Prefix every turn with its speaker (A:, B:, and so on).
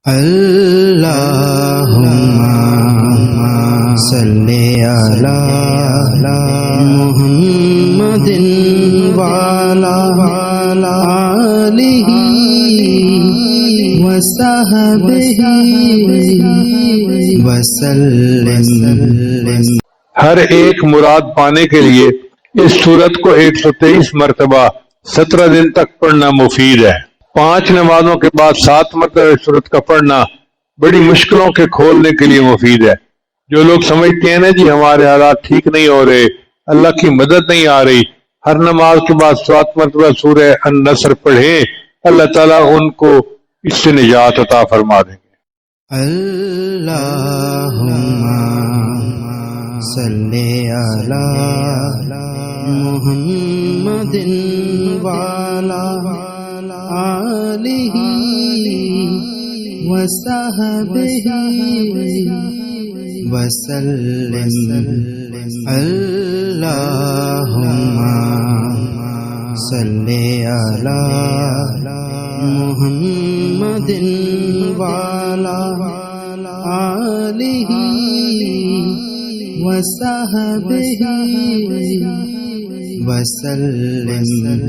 A: اللهم صل على محمد وعلى آلہ وصحبہ وسلم۔
B: ہر ایک مراد پانے کے لیے اس سورت کو 123 مرتبہ 17 دن تک پڑھنا مفید ہے۔ 5 نمازوں کے بعد 7 مرتبہ اس سورت کا پڑھنا بڑی مشکلوں کے کھولنے کے لیے مفید ہے۔ جو لوگ سمجھتے ہیں نا جی ہمارے حالات ٹھیک نہیں ہو رہے، اللہ کی مدد نہیں آ رہی، ہر نماز کے بعد 7 مرتبہ سورہ النصر پڑھیں، اللہ تعالیٰ ان کو اس سے نجات عطا فرما دیں گے۔
A: اللہم صلی علی محمد وعلی آلہ وصحبہ وسلم۔ اللہم صلی علی محمد وعلی آلہ وصحبہ وسلم۔